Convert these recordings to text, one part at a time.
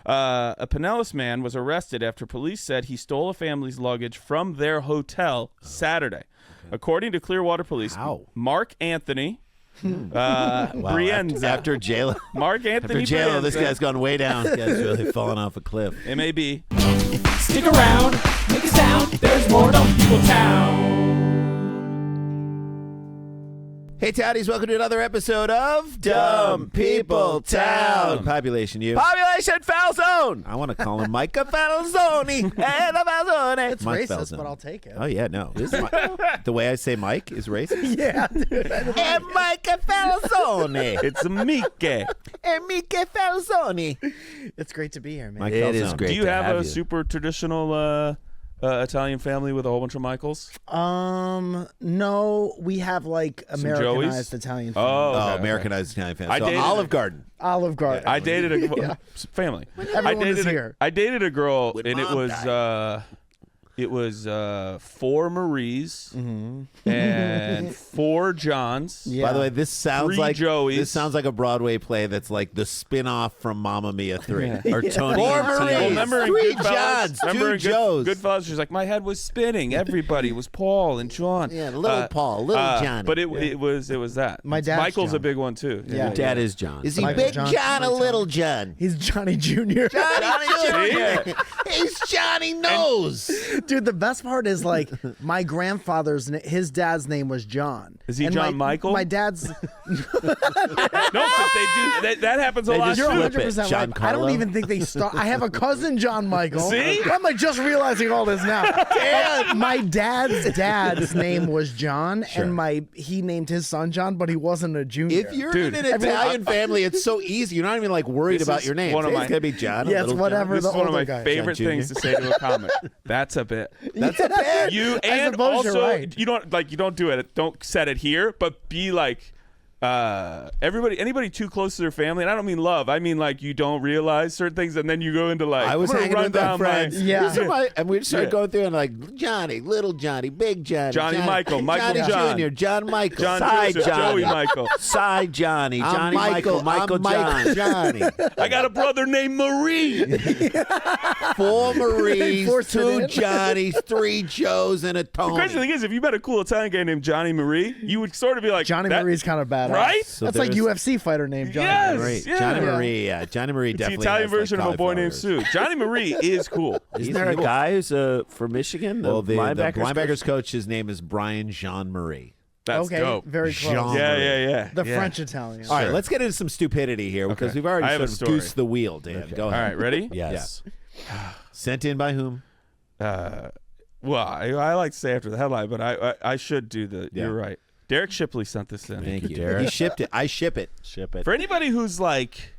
A Pinellas man was arrested after police said he stole a family's luggage from their hotel Saturday. Okay. According to Clearwater Police, Mark Anthony Brienza. After jail. Mark Anthony After jail, Brienza. this guy's gone way down. This guy's really fallen off a cliff. MAB. Stick around, make a sound. There's more Dumb People Town. Hey, Townies, welcome to another episode of Dumb People Town. Population, you. Population Falzone. I want to call him Micah Falzone. Falzone. It's Mike racist, Falzone. but I'll take it. Oh, yeah, no. The way I say Mike is racist? Yeah, dude. And Micah Falzone. It's Mike. And Micah Falzone. It's great to be here, man. Mike It Falzone. is great. Do you to have have a you. super traditional Italian family with a whole bunch of Michaels? No, we have like Americanized Joeys? Italian Oh, family. Oh, okay. Americanized Italian family. I So dated- Olive Garden. Olive Garden. I dated a family. Everyone is here. I dated a girl, When and Mom it was 4 Maries and 4 Johns. Yeah. By the way, this sounds 3 like Joeys. This sounds like a Broadway play that's like the spin-off from Mamma Mia 3 or Tony. 4 and Maries. Tina. Remember in 3 Goodfellas? Johns, Remember 2 in Joes. Goodfellas? She's like, my head was spinning. Everybody was Paul and John. Yeah, little Paul, little Johnny. But it was that. My dad's Michael's John. a big one too. Yeah. Your dad is John. Is he Michael Big John, John or Michael Little John? He's Johnny Jr. Johnny Jr. He's Johnny Nose. Dude, the best part is like my grandfather's his dad's name was John. Is he And John Michael? My dad's. No, but they do. That happens a They lot just too. You're flip 100% John right. I don't Carlo? even think they start. I have a cousin, John Michael. See? I'm like just realizing all this now. My dad's name was John, and he named his son John, but he wasn't a junior. If you're in an Italian family, it's so easy. You're not even like worried This about is your name. one of It's my- gonna be John. Yeah, it's Little whatever. This the is one of older my guy. favorite John things Jr. to say to a comic. That's a bit. John. That's a bad. You I and suppose you're also right. you don't do it. Don't set it here, but be like anybody too close to their family, and I don't mean love. I mean like you don't realize certain things, and then you go into like I was I'm gonna hanging run with my down friends. Yeah. These are and we started Yeah. going through and like Johnny, Little Johnny, Big Johnny, Johnny Michael, Michael Johnny John. Jr., John Michael, John Side Joseph, Johnny. Joey Michael. Side Johnny, I'm Johnny Michael, Michael I'm Mike John. Johnny. I got a brother named Marie. 4 Maries, Forced it 2 in. Johnnies, 3 Joes, and a The crazy Tony. thing is, if you met a cool Italian guy named Johnny Marie, you would sort of be like Johnny that, Marie's kind of badass. right? So That's like there's- UFC fighter named Johnny. Yes. Right. Yeah. Johnny Yeah. Marie, yeah. Johnny Marie It's the definitely Italian has, like, version of a boy named cauliflower Sue. Johnny Marie is cool. Isn't there a guy who's from Michigan? Well, the linebackers linebackers coach, his name is Brian Jean Marie. That's Okay, dope. very close. Jean- Yeah. The Yeah. French Italian. All right, let's get into some stupidity here because Okay. we've already I have sort a of story. goosed the wheel, Dan. Go All ahead. right, ready? Yes. Sent in by whom? Well, I like to say after the headline, but I should do the. Yeah. You're right. Derek Shipley sent this in. Thank you. Derek. He shipped it. I ship it. Ship it. For anybody who's like,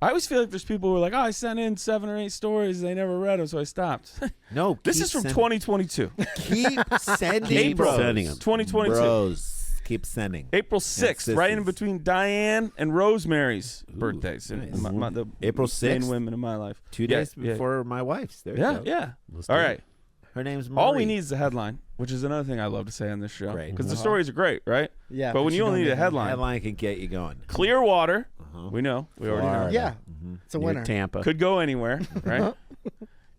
I always feel like there's people who are like, oh, I sent in 7 or 8 stories, they never read them, so I stopped. No, This keep is from sending. 2022. Keep sending. Keep bros. sending 'em. 2022. Bros. Keep sending. April 6th, right in between Diane and Rosemary's birthdays. And nice. the April main 6th? women in my life. 2 days before my wife's. There you Yeah, go. yeah. Let's All do it. right. Her name's Marie. All we need is the headline, which is another thing I love to say on this show. Great. Because the stories are great, right? Yeah, But when you only need a don't headline. Headline can get you going. Clearwater, we know. We already know. Florida. Yeah, it's a Near winner. Tampa. Could go anywhere, right?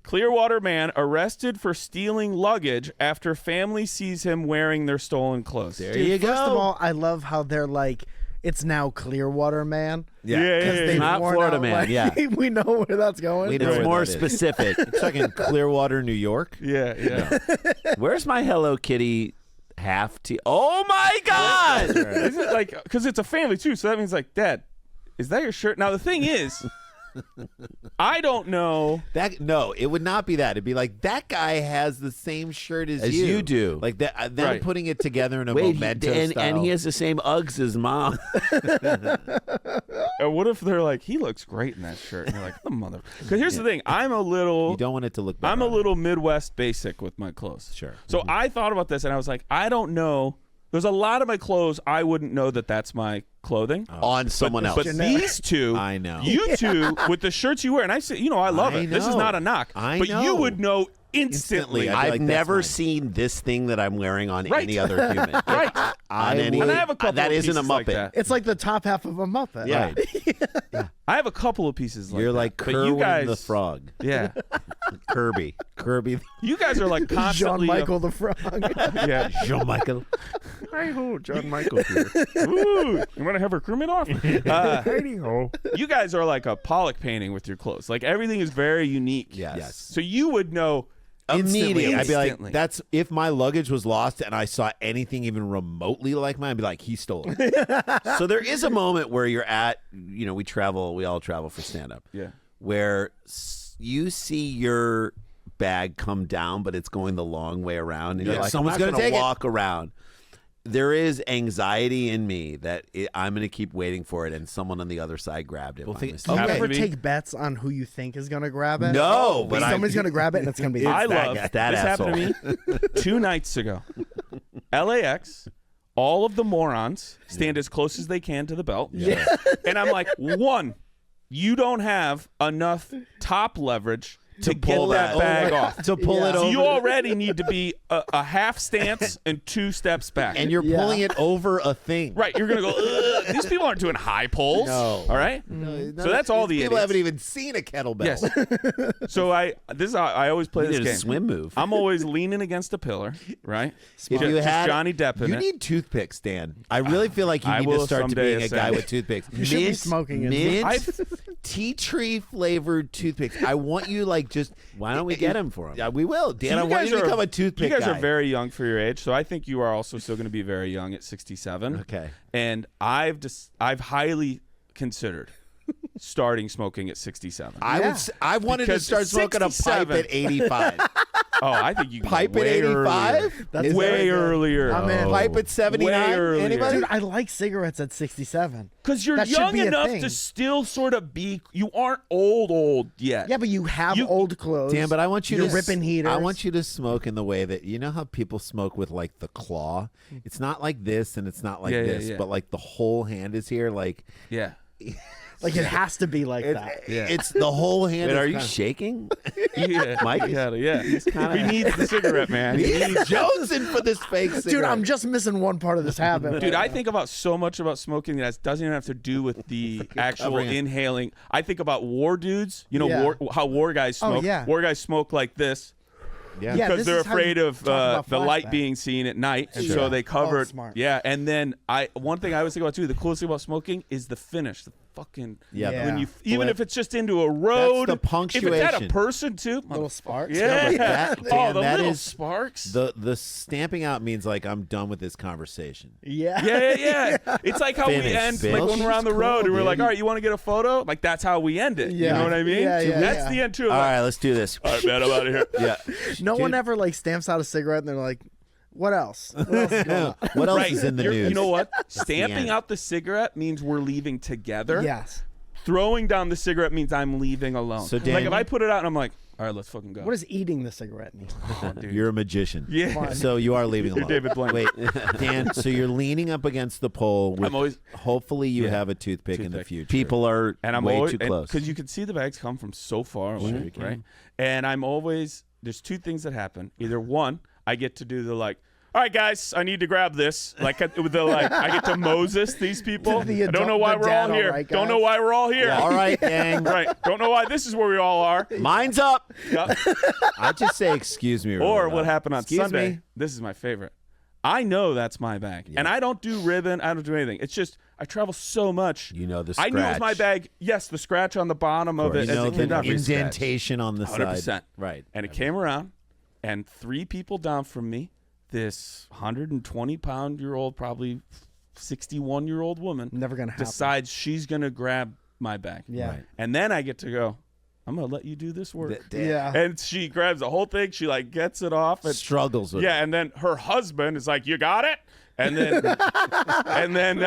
Clearwater man arrested for stealing luggage after family sees him wearing their stolen clothes. There Dude, you go. First of all, I love how they're like, it's now Clearwater Man. Yeah. Because they've Not worn Florida out, Man, like, yeah. we know where that's going. We know It's where more that is. specific. It's like in Clearwater, New York. Yeah. Where's my Hello Kitty half T? Oh my God! Is it like, because it's a family too, so that means like, Dad, is that your shirt? Now the thing is, I don't know. No, it would not be that. It'd be like that guy has the same shirt as you do. Like that. Them Right. putting it together in a Wait, memento and style. he has the same Uggs as Mom. What if they're like, he looks great in that shirt? And you're like, the mother. Because here's the thing, I'm a little. You don't want it to look. Better I'm a on little Midwest basic with my clothes. Sure. So I thought about this and I was like, I don't know. There's a lot of my clothes I wouldn't know that that's my clothing. on someone else. But these two, I know. you two with the shirts you wear, and I say, I love I it. This is know. not a knock. I but know. you would know instantly. I've never seen this thing that I'm wearing on any other human. Right. And I have a couple that of isn't a pieces like Muppet. that. It's like the top half of a Muppet. Yeah. I have a couple of pieces like You're that. like But you Kerwin guys, the Frog. Yeah. Kirby. You guys are like John constantly. Michael the Frog. Yeah. Jean-Michael. Hi ho, John Michael here. Ooh, you want to have a crewman off? You guys are like a Pollock painting with your clothes. Like everything is very unique. Yes. So you would know Immediately, I'd be like, Instantly. "That's if my luggage was lost and I saw anything even remotely like mine, I'd be like, he stole it." So there is a moment where you're at, we all travel for stand-up. Yeah. Where you see your bag come down, but it's going the long way around. And you're like, Someone's I'm not gonna going take to it. walk around. There is anxiety in me that I'm going to keep waiting for it, and someone on the other side grabbed it. by mistake. Do you Okay. ever Me? take bets on who you think is going to grab it? No, but somebody's going to grab it and it's going to be I that love guy- that this happened to me 2 nights ago. LAX, all of the morons stand as close as they can to the belt. Yeah. And I'm like, one, you don't have enough top leverage to get pull that that bag over. off. To pull it So over. you already need to be a half stance and 2 steps back. And you're pulling it over a thing. right, you're going to go, ugh. These people aren't doing high pulls. No. All right? So that's all the People idiots. haven't even seen a kettlebell. Yes. So I always play You this did a game. swim move. I'm always leaning against a pillar, right? If you Just had Johnny Depp in you it. need toothpicks, Dan. I really feel like you I need will to start to someday being a guy ascend. with toothpicks. You should be smoking it. mint tea tree flavored toothpicks. I want you like just. Why don't we get him for him? Yeah, we will, Dan. So I want you to become a toothpick You guys guy. are very young for your age, so I think you are also still going to be very young at 67. Okay. And I've highly considered starting smoking at 67. I wanted to Because start smoking a pipe 67 at 85. Oh, I think you can Pipe go at way 85? earlier. That's way very good. earlier. I'm in. Pipe at 79. Way earlier. Anybody? Dude, I like cigarettes at 67. Because you're That should young be a enough thing. to still sort of be. You aren't old yet. Yeah, but you have old clothes. Dan, but I want you You're to ripping heaters. I want you to smoke in the way that you know how people smoke with like the claw. It's not like this and it's not like Yeah, yeah, this, yeah. but like the whole hand is here. Like Yeah. Like it has to be like that. it's the whole hand. Wait, is are you kinda- shaking? Yeah. Mike? Yeah. He needs the cigarette, man. He needs Jonesing for this fake cigarette. Dude, I'm just missing one part of this habit. Dude, I think about so much about smoking that doesn't even have to do with the actual covering it. inhaling. I think about war dudes. You know, Yeah. how war guys Oh, smoke. yeah. War guys smoke like this Yeah, because this they're is how you afraid of talk about the light flashback. being seen at night, and Sure. so they cover Oh, it. smart. Yeah, and then one thing I always think about too. The coolest thing about smoking is the finish. The fucking Yeah. when you even Flip. if it's just into a road. the If it's at a punctuation. person too. Little sparks. Yeah. that- oh, Dan, the that little is sparks. the stamping out means like I'm done with this conversation. Yeah. Yeah. It's like how we Finish, end, bitch. like when we're on the Cool, road and we're like, dude. all right, you want to get a photo? Like that's how we end it. Yeah. You know what I mean? Yeah, yeah, That's yeah. the end too. All Like, right, let's do this. all right, man, I'm out of here. Yeah. No Dude. one ever like stamps out a cigarette and they're like, what else? What else is going on? What else Right. is in the You're- news? You know what? end. Stamping out the cigarette means we're leaving together. Yes. Throwing down the cigarette means I'm leaving alone. So, Dan- like if I put it out and I'm like, all right, let's fucking go. What does eating the cigarette mean? Oh, dude. You're a magician. Yeah. Fine. So you are leaving You're alone. David Blaine. Wait, Dan. So you're leaning up against the pole. With, I'm always- hopefully, you Yeah. have a toothpick in the Toothpick. future. People are And I'm way always, too close. because you can see the bags come from so far away, Sure you can. right? And I'm always there's 2 things that happen. Either one, I get to do the like, all right, guys, I need to grab this. Like with the like, I get to Moses these people. The I don't know why the we're all dad, here. all right, Don't guys. know why we're all here. All right, gang. Right. Don't know why this is where we all are. Mine's up. Yep. I just say excuse me. really Or loud. what happened on Excuse Sunday. me. This is my favorite. I know that's my bag. And I don't do ribbon. I don't do anything. It's just I travel so much. You know the I knew it was my scratch. bag. Yes, the scratch on the bottom of You it as know it came the down. indentation on the 100%. side. Right. And it came around, and 3 people down from me, this 120-pound-year-old, probably 61-year-old woman, Never gonna happen. decides she's going to grab my bag. Yeah. Right. And then I get to go, I'm going to let you do this work. Yeah. And she grabs the whole thing. She, like, gets it off. And, Struggles with yeah, and then her husband is like, you got it? And then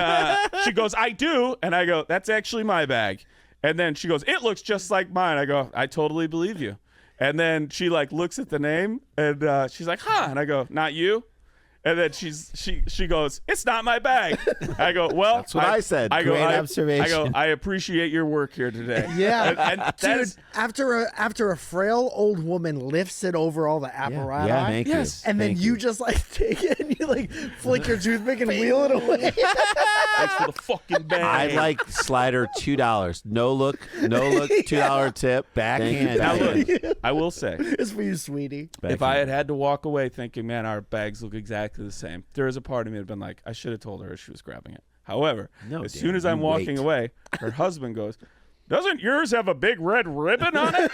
she goes, I do. And I go, that's actually my bag. And then she goes, it looks just like mine. I go, I totally believe you. And then she like looks at the name and she's like, huh? And I go, not you. And then she goes, "It's not my bag." I go, "Well, that's what I said. I go, Great observation. I go, "I appreciate your work here today." Yeah, and dude. After a frail old woman lifts it over all the apparatus, thank you. and then you just like take it and you like flick your toothpick and wheel it away. Thanks for the fucking bag. I'd like slider $2. No look, $2 tip. Backhand. Now look, I will say, It's for you, sweetie. if I had to walk away thinking, man, our bags look exactly the same, there is a part of me that had been like, I should have told her she was grabbing it. However, as soon as I'm walking away, her husband goes, "Doesn't yours have a big red ribbon on it?"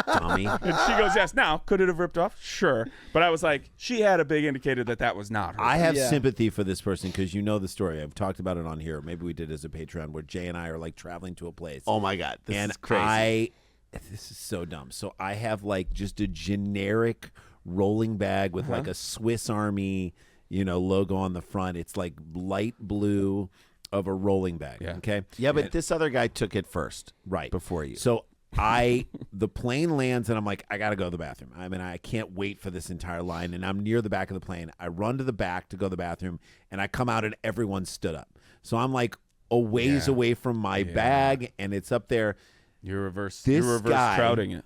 Dummy. And she goes, "Yes." Now, could it have ripped off? Sure. But I was like, she had a big indicator that was not her. I have sympathy for this person because you know the story. I've talked about it on here. Maybe we did it as a Patreon where Jay and I are like traveling to a place. Oh my God, this is crazy. This is so dumb. So I have like just a generic rolling bag with like a Swiss Army, logo on the front. It's like light blue of a rolling bag. Yeah. Okay. Yeah, but this other guy took it first, Right. before you. So the plane lands and I'm like, I got to go to the bathroom. I mean, I can't wait for this entire line. And I'm near the back of the plane. I run to the back to go to the bathroom and I come out and everyone stood up. So I'm like a ways away from my bag and it's up there. You're reverse guy- crowding it.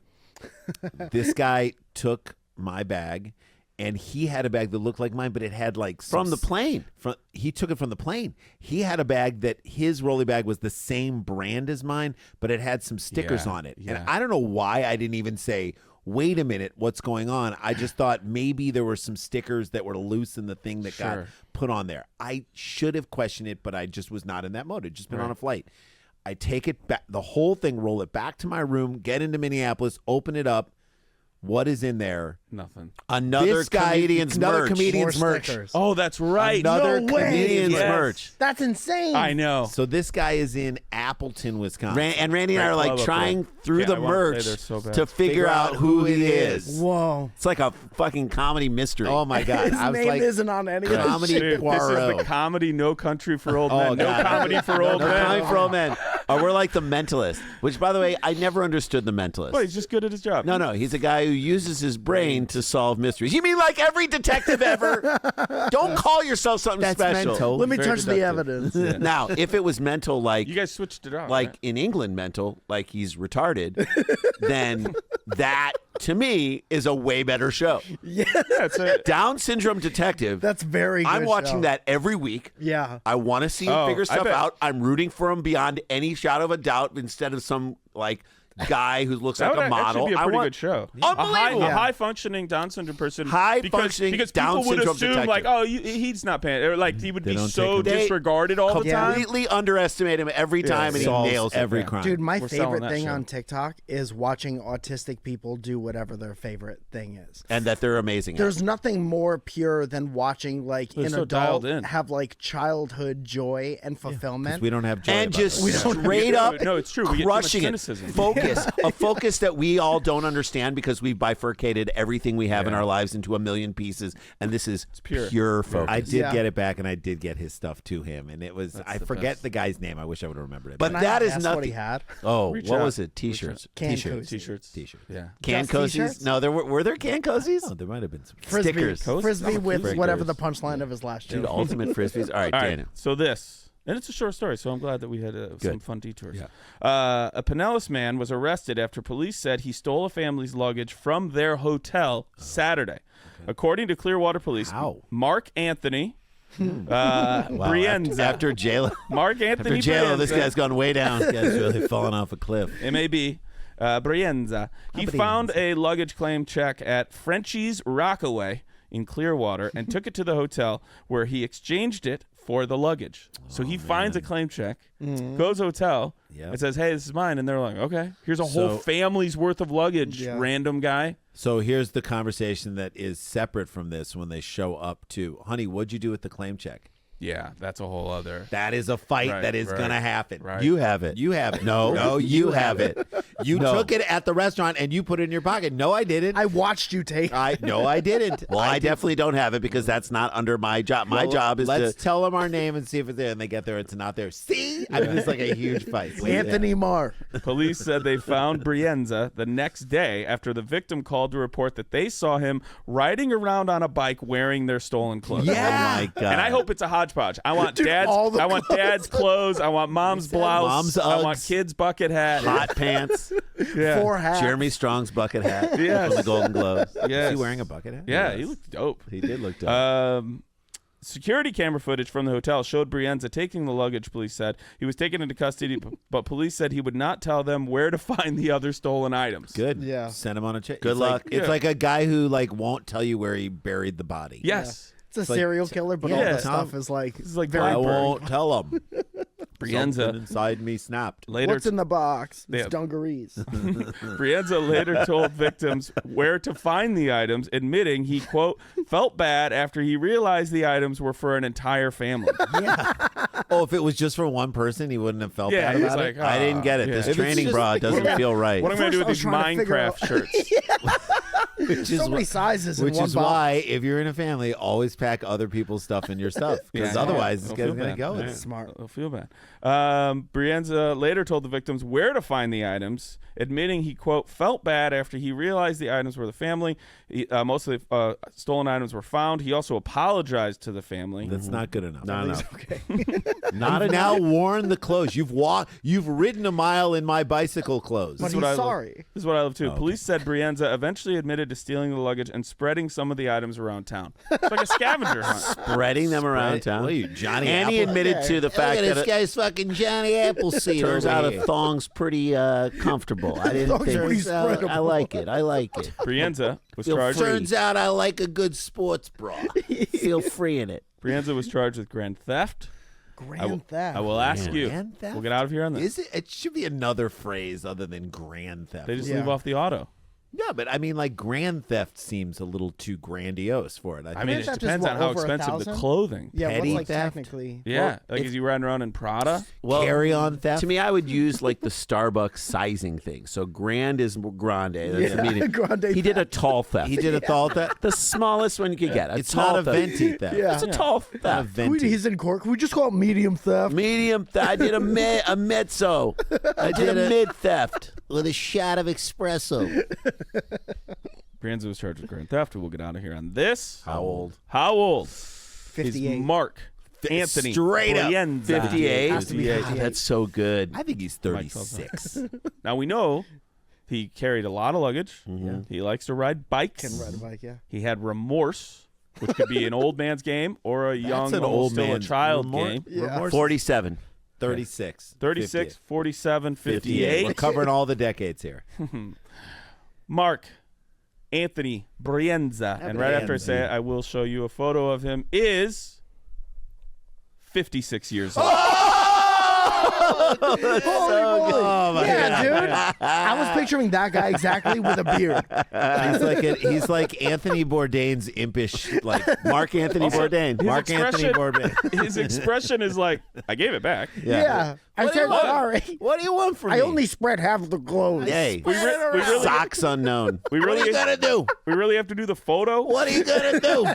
This guy took my bag and he had a bag that looked like mine, but it had like From the plane. He took it from the plane. He had a bag that his rolly bag was the same brand as mine, but it had some stickers on it. Yeah. And I don't know why I didn't even say, wait a minute, what's going on? I just thought maybe there were some stickers that were loose in the thing that got put on there. I should have questioned it, but I just was not in that mode. I'd just been on a flight. I take it back, the whole thing, roll it back to my room, get into Minneapolis, open it up. What is in there? Nothing. Another comedian's merch. More stickers. Oh, that's right. Another No way. comedian's Yes. merch. That's insane. I know. So this guy is in Appleton, Wisconsin. And Randy and I Great are like club up trying there. through Yeah, the I wanna merch say they're so bad. to figure out who he is. Whoa. It's like a fucking comedy mystery. Oh my God. His I was name like, isn't on any of this comedy shit. Dude, this is Poirot. the comedy No Country for Old Men. No God. comedy for old No men. comedy for old men. Or we're like the Mentalist, which, by the way, I never understood the Mentalist. Well, he's just good at his job. No, he's a guy who uses his brain to solve mysteries. You mean like every detective ever? Don't call yourself something That's special. mental. Let me Very touch the deductive. evidence. Now, if it was mental, like You guys switched it out. like right? in England, mental, like he's retarded, then that to me is a way better show. Yeah, it's a, Down syndrome detective. That's very good. I'm watching show. that every week. Yeah. I want to see him Oh, figure I stuff bet. out. I'm rooting for him beyond any shadow of a doubt instead of some like guy who looks that like would a model. actually be a I pretty want good show. Unbelievable. A high functioning Down syndrome person. High-functioning because Down people would syndrome assume detective. like, oh, he's not paying. Or like he would be don't so take him. disregarded all the time. completely underestimate him every time, and he solves nails it. every crime. Dude, my We're selling favorite that thing show. on TikTok is watching autistic people do whatever their favorite thing is. And that they're amazing. at There's it. nothing more pure than watching like They're an so adult dialed in. have like childhood joy and fulfillment. we don't have joy And about just it. straight up No, it's true. We get too much crushing it. cynicism. Focus. A focus that we all don't understand because we've bifurcated everything we have in our lives into a million pieces. And this is pure. focus. I did Yeah. get it back, and I did get his stuff to him, and it was I the forget best. the guy's name. I wish I would have remembered it. But Can I that is guess nothing. what he had. Oh, Reach what out. was it? T-shirts. Can T-shirts. T-shirts. T-shirt. Yeah. Can Just cozies? t-shirts? No, were there can cozies? Oh, there might have been some. Frisbee, Stickers. Frisbee with Stickers. whatever the punchline of his last Dude, joke. ultimate frisbees. All right, All right. Daniel. So this. And it's a short story, so I'm glad that we had some fun detours. A Pinellas man was arrested after police said he stole a family's luggage from their hotel Saturday. According to Clearwater Police, How? Mark Anthony Brienza. After jail. Mark Anthony After jail, this Brienza, guy's gone way down. This guy's really falling off a cliff. MAB, Brienza. He found a luggage claim check at Frenchie's Rockaway in Clearwater and took it to the hotel where he exchanged it for the luggage. So he finds a claim check, goes hotel, and says, hey, this is mine. And they're like, okay, here's a whole family's worth of luggage, random guy. So here's the conversation that is separate from this when they show up to, honey, what'd you do with the claim check? Yeah, that's a whole other. That is a fight Right, that is right, going to happen. right. You have it. You have it. No, you have it. You took it at the restaurant and you put it in your pocket. No, I didn't. I watched you take. No, I didn't. Well, I definitely don't have it because that's not under my job. My job is let's to. tell them our name and see if it's there. And they get there, it's not there. See, I mean, it's like a huge fight. Anthony Marr. Police said they found Brienza the next day after the victim called to report that they saw him riding around on a bike wearing their stolen clothes. Yeah. Oh my God. And I hope it's a hodgepodge. I want all the dad's clothes. I want mom's blouse. Mom's I want Uggs. kids' bucket hat. Hot pants. Yeah. 4 hats. Jeremy Strong's bucket hat. Yes. From the Golden Globes. Yes. Is he wearing a bucket hat? Yeah, he looked dope. He did look dope. Security camera footage from the hotel showed Brienza taking the luggage, police said. He was taken into custody, but police said he would not tell them where to find the other stolen items. Good. Yeah. Send him on a check. Good luck. It's like a guy who won't tell you where he buried the body. Yes. It's a serial killer, but all the stuff is like. This is like I very won't tell him. Brienza Something inside me snapped. later. What's in the box? It's Yeah. dungarees. Brienza later told victims where to find the items, admitting he, quote, felt bad after he realized the items were for an entire family. Oh, if it was just for one person, he wouldn't have felt Yeah, bad he was about like, it. I didn't get it. Yeah. This If it's training just- bra doesn't feel right. What am I going to do with First, these I was trying to figure Minecraft out- shirts? Which is So many sizes in one box. why, if you're in a family, always pack other people's stuff in your stuff, because Yeah, otherwise yeah. this I'll guy's feel gonna bad. go with Yeah. it. Smart. I'll feel bad. Brienza later told the victims where to find the items, admitting he, quote, felt bad after he realized the items were the family. Most of the stolen items were found. He also apologized to the family. That's not good enough. No, no. Okay. Not enough. Now worn the clothes. You've ridden a mile in my bicycle clothes. But what I he's love. sorry. This is what I love too. Police said Brienza eventually admitted to stealing the luggage and spreading some of the items around town. It's like a scavenger hunt. Spreading them around town. What are you, Johnny And he Apple? admitted to the fact that it guy's fucking Johnny Appleseed. turns out a thong's pretty comfortable. I didn't Thong's think. pretty spreadable. I like it. I like it. Brienza was Feel charged. free. out I like a good sports bra. Feel free in it. Brienza was charged with grand theft. Grand theft. I will ask you. Grand theft? We'll get out of here on this. Is it? It should be another phrase other than grand theft. They just Yeah. leave off the auto. Yeah, but I mean, like grand theft seems a little too grandiose for it. I mean, Grand it theft is depends what, on how over expensive the 1,000? clothing. Yeah, Petty what's like theft? technically? Yeah, like is he riding around in Prada? Well, carry on theft. To me, I would use like the Starbucks sizing thing. So grand is grande. That's the meaning. Grande He did a tall theft. he did a tall theft. the smallest one you could get. It's not a venti theft. Yeah. It's a tall Not a theft. venti. He's in court. Can we just call it medium theft? Medium theft. I did a mezzo. I did a mid theft. with a shot of espresso. Brienza was charged with grand theft. We'll get out of here on this. How old? How old 58. is Mark Anthony straight up. Brienza? 58. Has to be 58. 58. That's so good. I think he's 36. Now we know he carried a lot of luggage. He likes to ride bikes. Can ride a bike, yeah. He had remorse, which could be an old man's game or a young, an almost old still a man's child remorse. game. Yeah. Remorse is 47. 36. 36, 58. 47, 58. 58. We're covering all the decades here. Mark Anthony Brienza. And right after I say it, I will show you a photo of him, is 56 years old. Oh my Yeah, God. dude. I was picturing that guy exactly with a beard. He's like Anthony Bourdain's impish, like Mark Anthony Bourdain. Mark Anthony Bourdain. His expression is like, I gave it back. Yeah. I What do you said want? sorry. What do you want from I me? only spread half of the clothes. Hey, We really, socks unknown. we What are you really, gonna do? we really have to do the photo. What are you gonna do?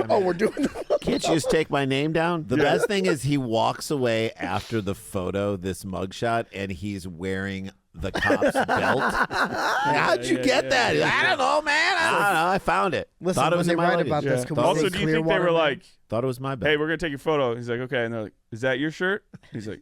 Oh, we're doing the Can't you just take my name down? The best thing is he walks away after the photo, this mugshot, and he's wearing the cop's belt. How'd you get that? I don't know, man. I don't know. I found it. Listen, Thought it when was they in my write luggage. about this, can we Also, say do you think they Clearwater were Man? like, Thought it was my belt. hey, we're going to take your photo? He's like, okay. And they're like, is that your shirt? He's like,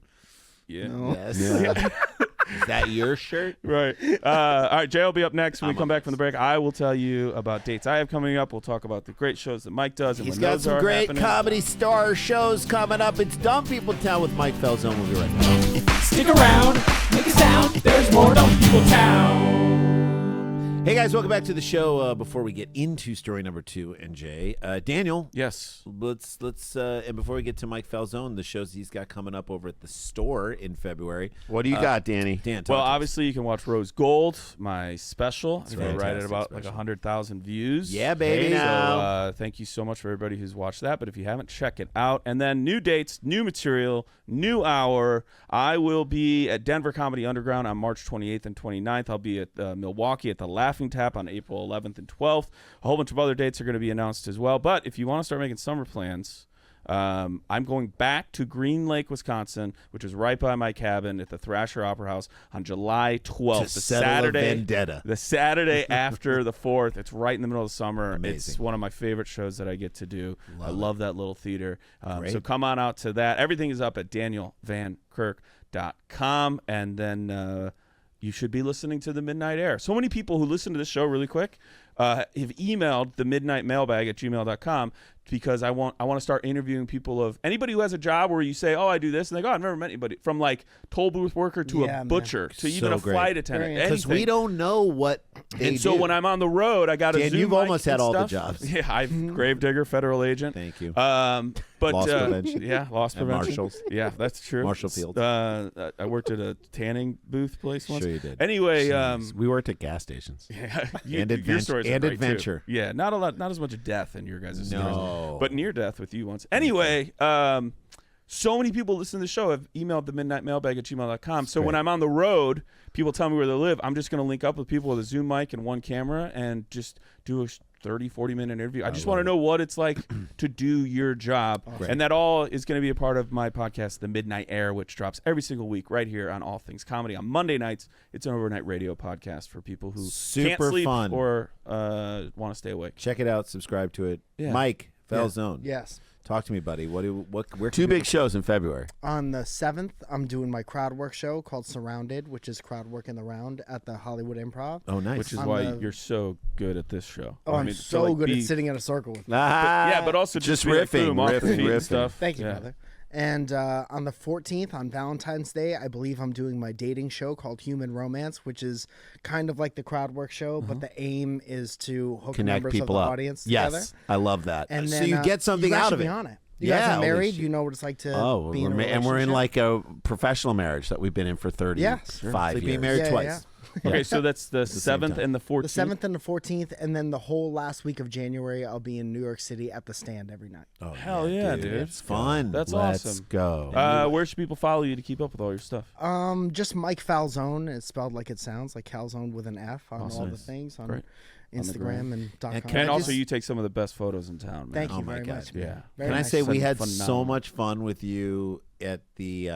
yeah. Yes. Is that your shirt? Right. All right, Jay will be up next. When we come back from the break, I will tell you about dates I have coming up. We'll talk about the great shows that Mike does. And He's when got those some are great happening. comedy star shows coming up. It's Dumb People Town with Mike Falzone. We'll be right back. Stick around, make a sound. There's more Dumb People Town. Hey, Hey guys, welcome back to the show. Before we get into story number 2 and Jay, Daniel. Yes. Let's and before we get to Mike Falzone, the shows he's got coming up over at the store in February. What do you got, Danny? Dan, Well, obviously you can watch Rose Gold, my special. I think we're right at about like 100,000 views. Yeah, baby. Hey, now. So thank you so much for everybody who's watched that. But if you haven't, check it out. And then new dates, new material, new hour. I will be at Denver Comedy Underground on March 28th and 29th. I'll be at Milwaukee at the Laughing Tap on April 11th and 12th. A whole bunch of other dates are going to be announced as well. But if you want to start making summer plans, I'm going back to Green Lake, Wisconsin, which is right by my cabin at the Thrasher Opera House on July 12th. To settle a vendetta. The Saturday after the 4th. It's right in the middle of the summer. Amazing. It's one of my favorite shows that I get to do. I love that little theater. So come on out to that. Everything is up at danielvankirk.com. And then you should be listening to the Midnight Air. So many people who listen to this show really quick have emailed the midnightmailbag@gmail.com because I want to start interviewing people of anybody who has a job where you say, oh, I do this, and they go, I've never met anybody, from like toll booth worker to a butcher to even a flight attendant. Because we don't know what they And so do. when I'm on the road, I got to Dan, Zoom you've mic almost had and all the stuff. jobs. Yeah, I've gravedigger, federal agent. Thank you. But Loss prevention. Yeah, loss And prevention. Marshalls. Yeah, that's true. Marshall Field. I worked at a tanning booth place once. Sure you did. Anyway, We worked at gas stations. yeah, And your stories are great, too. adventure. Yeah, not as much of death in your guys' stories, No. but near death with you once. Anyway, so many people listening to the show have emailed the midnightmailbag@gmail.com. So when I'm on the road, people tell me where they live. I'm just going to link up with people with a Zoom mic and one camera and just do a 30, 40-minute interview. I just want to know what it's like to do your job. And that all is going to be a part of my podcast, The Midnight Air, which drops every single week right here on All Things Comedy. On Monday nights, it's an overnight radio podcast for people who can't Super sleep fun. or want to stay awake. Check it out. Subscribe to it. Yeah. Mike Falzone. Yes. Talk to me, buddy. Where can 2 big shows in February. On the 7th, I'm doing my Crowdwork show called Surrounded, which is Crowdwork in the Round at the Hollywood Improv. Oh, nice. Which is On why the- you're so good at this show. Oh, I'm so good at sitting in a circle with you. Yeah, but also just be like, boom, off the feet and stuff. Thank you, Yeah. brother. And on the 14th, on Valentine's Day, I believe I'm doing my dating show called Human Romance, which is kind of like the Crowdwork show, but the aim is to hook Connect members people of the up. audience Yes, together. I love that. And So then, you get something you guys out should of be it. on it. You Yeah, guys are holy married. shit. You know what it's like to Oh, be in a we're in relationship. like a professional marriage that we've been in for 35 Like being years. married Yeah, twice. yeah. Okay, so that's the same 7th time. and the 14th. The 7th and the 14th, and then the whole last week of January, I'll be in New York City at the Stand every night. Oh, Hell yeah, dude. It's fun. That's Let's awesome. go. Where should people follow you to keep up with all your stuff? Just Mike Falzone. It's spelled like it sounds, like calzone with an F on all the things on Great. Instagram and .com. And also, you take some of the best photos in town, man. Thank you Oh, my very God. much. Yeah. Very Can I nice. say we had Phenomenal. so much fun with you at the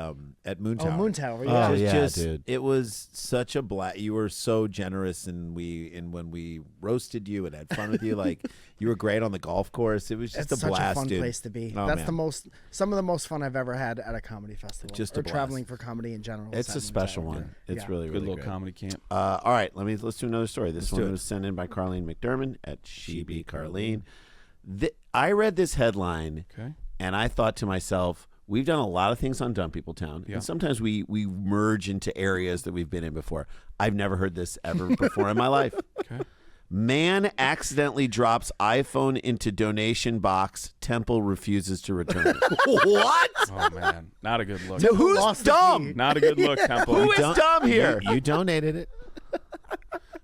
at Moon Tower? Oh, Moon Tower. Oh, Yeah. yeah, Just- dude. It was such a blast. You were so generous, and when we roasted you and had fun with you, like you were great on the golf course. It was just It's a blast, such a fun dude. place to be. Oh, That's man. some of the most fun I've ever had at a comedy festival. Just a or blast. traveling for comedy in general. It's at a Moon special Tower. one. It's Yeah. really, Good really little great. comedy camp. All right, let's do another story. This do one it. was sent in by Carlene McDermott at She Be Carlene. I read this headline, Okay. and I thought to myself, we've done a lot of things on Dumb People Town, Yeah. and sometimes we merge into areas that we've been in before. I've never heard this ever before in my life. Okay. Man accidentally drops iPhone into donation box. Temple refuses to return it. What? Oh, man. Not a good look. Who's lost the dumb? key. Not a good look, Temple. Who is dumb here? You donated it.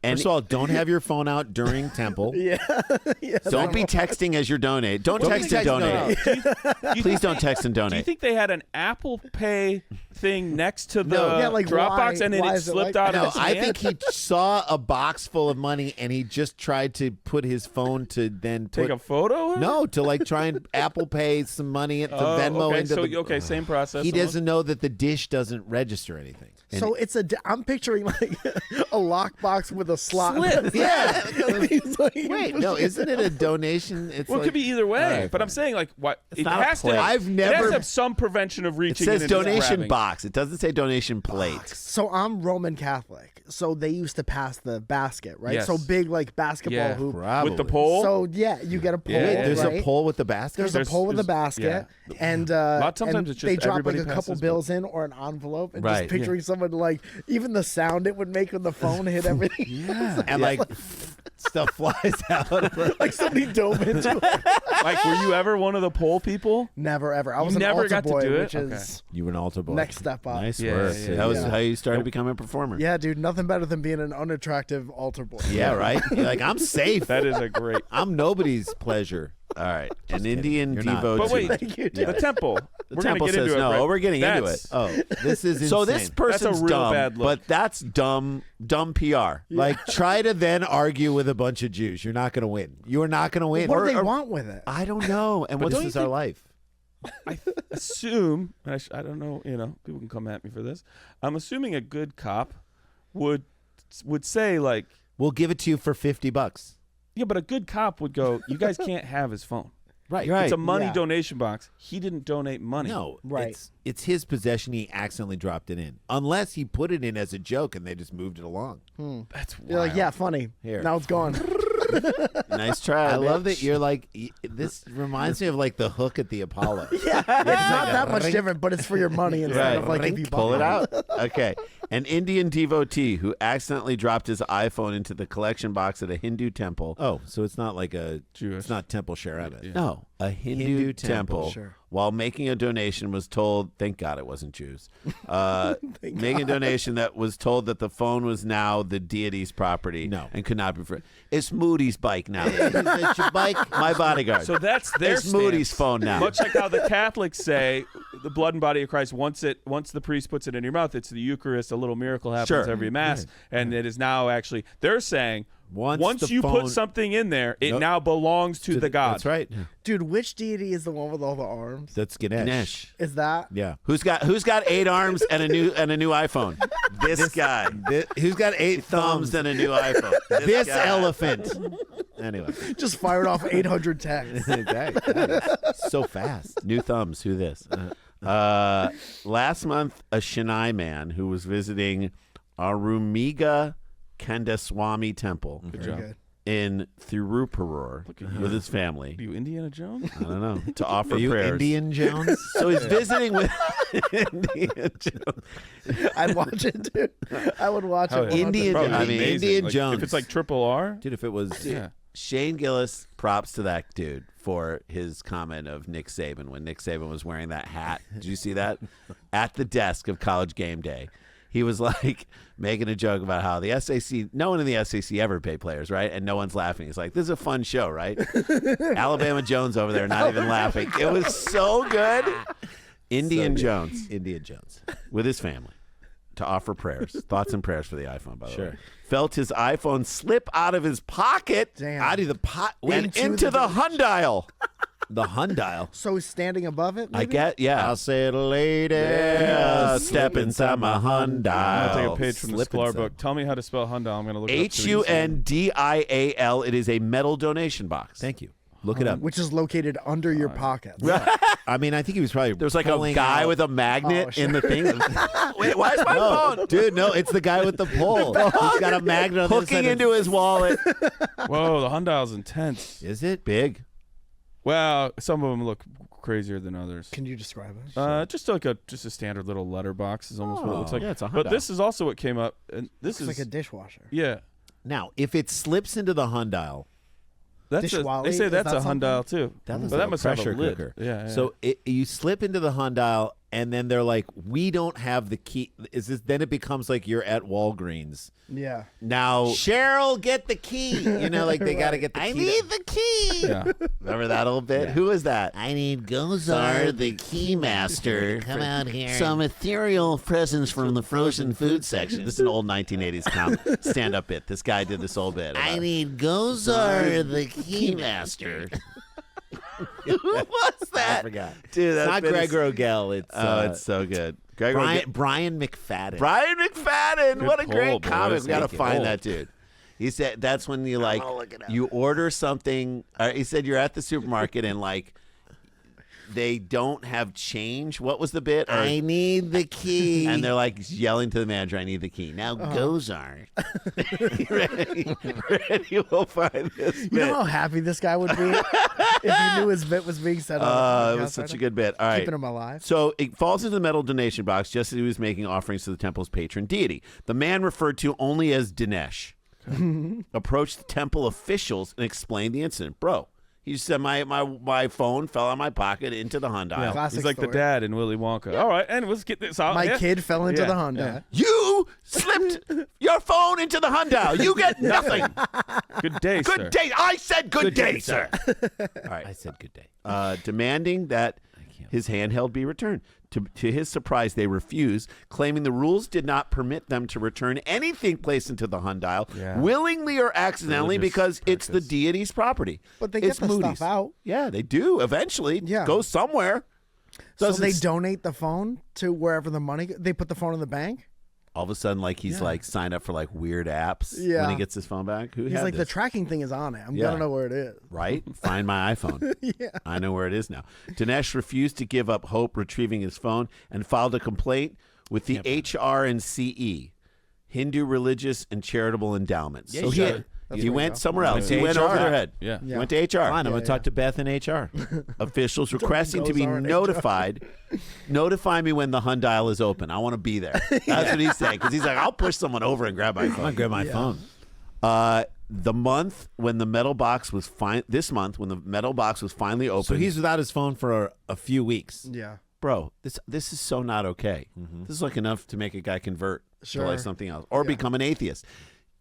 And First of all, don't have your phone out during temple. don't be texting as you're donate. Don't Don't text be and texting, donate. Please don't text and Do you donate. think they had an Apple Pay thing next to the No. Yeah, like, Dropbox why- and then why it is it slipped like out No, of its I hand? think he saw a box full of money and he just tried to put his phone to then Take a photo of it? No, to like try and Apple Pay some money to Oh, Venmo okay. into So, the. okay, same process. He almost. doesn't know that the dish doesn't register anything. So I'm picturing like a lockbox with a slot. Slip. Yeah. He's like, Wait, no, isn't it a donation? It's Well, it like, could be either way, All right, but fine. I'm saying like what it not a has to. plate. Have, I've it has never- to have some prevention of It reaching. says in and just donation grabbing. box. It doesn't say donation plate. So I'm Roman Catholic. So they used to pass the basket, right? Yes. So big like basketball Yeah. hoop. Probably. With the pole. So yeah, you get a pole. Yeah, Wait, there's right? a pole with the basket. There's a pole with a basket, and sometimes and it's just they drop like everybody a couple passes, bills in or an envelope, and Right. just picturing someone like even the sound it would make when the phone hit everything. Yeah. and like stuff flies out. Like somebody dove into it. Like, were you ever one of the pole people? Never, ever. I was You an never altar got to boy, do it? which Okay. is You were an altar boy. next step up. Nice Yeah, work. yeah, That was Yeah. how you started becoming a performer. Yeah, dude, nothing better than being an unattractive altar boy. Yeah, right? You're like, I'm safe. That is a great. I'm nobody's pleasure. All right. An kidding. Indian You're not. devotee. But wait, Thank you, dude. the temple. The We're temple gonna get says into it. no. Right? Oh, we're getting into That's- it. Oh, this is insane. So this person's real dumb, bad look. but that's dumb PR. Like, try to then argue with a bunch of Jews. You're not going to win. You're not going to win. What do they want with it? I don't know. And But what don't this you is our think- life. I assume, and I don't know, people can come at me for this. I'm assuming a good cop would say, like, We'll give it to you for $50. yeah, but a good cop would go, you guys can't have his phone. Right. Right. It's a money Yeah. donation box. He didn't donate money. No, Right. It's his possession. He accidentally dropped it in. Unless he put it in as a joke and they just moved it along. That's wild. You're like, yeah, funny. Here. Now it's gone. Nice try. I love that bitch. you're like, this reminds me of like the hook at the Apollo. Yeah, it's not that much different, but it's for your money instead Right. of like if you Pull buy it out. Okay. An Indian devotee who accidentally dropped his iPhone into the collection box at a Hindu temple. Oh, so it's not like a Jewish. It's not Temple Sharada. No, a Hindu, Hindu temple. temple, sure. While making a donation, was told. Thank God it wasn't Jews. Making a donation that was told that the phone was now the deity's property. No. and could not be. It's Moody's bike now. It's your bike. My bodyguard. So that's their It's Moody's stance. phone now. Much like how the Catholics say the blood and body of Christ, once the priest puts it in your mouth, it's the Eucharist, a little miracle happens Sure. every Mass, and it is now actually, they're saying, Once the you phone- put something in there, it Nope. now belongs to the God. That's right. Dude, which deity is the one with all the arms? That's Ganesh. Ganesh. Is that? Yeah. Who's got 8 arms and a new iPhone? This guy. Who's got 8 thumbs? Thumbs and a new iPhone. This guy. elephant. Anyway. Just fired off 800 texts. That is so fast. New thumbs. Who this? Last month, a Chennai man who was visiting Arumiga Kandaswamy Temple Good Very job. good. in Thirupur Look at you. with his family. Are you Indiana Jones? I don't know. To offer Are you prayers. Indian Jones? So he's visiting with Indian Jones. I'd watch it, dude. I would watch Oh, it. yeah. 100%. Indian- Probably I mean, amazing. Indian Like, Jones. If it's like triple R, Dude, if it was yeah. Shane Gillis, props to that dude for his comment of Nick Saban when Nick Saban was wearing that hat. Did you see that? At the desk of College Game Day. He was like making a joke about how the SAC, no one in the SAC ever pay players, right? And no one's laughing. He's like, this is a fun show, right? Alabama Jones over there not even laughing. It was so good. Indian Jones Indian Jones. with his family to offer prayers. Thoughts and prayers for the iPhone, by the Sure. way. Felt his iPhone slip out of his pocket Damn. Out of the pot. and into the Hyundai. the Hyundai. So he's standing above it? I Maybe? get, yeah. I'll say, lady, Step inside my Hyundai. I'm gonna take a page from the slip Sklar inside. book. Tell me how to spell Hyundai. I'm gonna look it up. so you can see. Hundial. It is a metal donation box. Thank you. Look it up. Which is located under your pocket. I mean, I think he was probably There's like a pulling guy out- with a magnet Oh, sure. in the thing. Wait, why is my No, phone dude, no, it's the guy with the pole. He's got a magnet on the other hooking side of- into his wallet? Whoa, the Hyundai's intense. Is it? Big. Well, some of them look crazier than others. Can you describe it? Just like a standard little letterbox is almost what it looks like. yeah, it's a But Hyundai. this is also what came up, and this It's is like a dishwasher. yeah. Now, if it slips into the Hyundai, That's Dishwally, they say is that's that a something? Hyundai too. that looks but like that a must have pressure a lid. cooker. Yeah. So you slip into the Hyundai, and then they're like, "We don't have the key." Is this? Then it becomes like you're at Walgreens. Yeah. Now, Cheryl, get the key. You know, like they got to get the key. I need the key. yeah. Remember that old bit? Who was that? I need Gozar, the keymaster. Come out here. Some ethereal presence from the frozen food section. This is an old 1980s stand-up bit. This guy did this old bit. I about- need Gozar, the keymaster. Who was that? I forgot. Dude, It's that not bit Greg is- Rogel. It's it's so good. Greg Brian McFadden. Brian McFadden. What a pull, great comic. boys. We got to Thank you. find Old. that dude. He said that's when you like look it up. you order something. He said you're at the supermarket and like they don't have change. What was the bit? Or- I need the key. and they're like yelling to the manager, "I need the key." Now Gozar. ready, we'll find this You bit. know how happy this guy would be if he knew his bit was being said on the It was such a good bit. All right. Keeping him alive. So it falls into the metal donation box just as he was making offerings to the temple's patron deity. The man referred to only as Dinesh. approached the temple officials and explained the incident. Bro, he just said my phone fell out of my pocket into the Hyundai. Yeah. Classic He's like story. the dad in Willy Wonka. All right, and let's get this out. My kid fell into the Hyundai. You slipped your phone into the Hyundai. You get nothing. Good day, sir. Good day. I said good day, sir. All right. I said good day. Demanding that his handheld be returned. To his surprise, they refuse, claiming the rules did not permit them to return anything placed into the Hyundai, willingly or accidentally, because it's the deity's property. But they get It's the Moody's. stuff out. Yeah, they do eventually. Yeah. Go somewhere. So Doesn't they s- donate the phone to wherever the money. They put the phone in the bank. All of a sudden, like he's like signed up for like weird apps when Yeah. he gets his phone back. Who He's had like, this? the tracking thing is on it. I'm Yeah. gonna know where it is. Right? Find my iPhone. I know where it is now. Dinesh refused to give up hope retrieving his phone and filed a complaint with the HR&CE, Hindu Religious and Charitable Endowments. Yeah, so you he, should. he went somewhere else. to He went HR. over their head. Yeah. He went to HR. Fine, I'm going to talk to Beth in HR. Officials requesting to be goes on notified. Notify me when the Hyundai is open. I want to be there. That's what he's saying. Because he's like, I'll push someone over and grab my I'm phone. going to grab my phone. The month when the metal box was this month when the metal box was finally open. So he's without his phone for a few weeks. Yeah. Bro, this is so not okay. This is like enough to make a guy convert to like something else or become an atheist.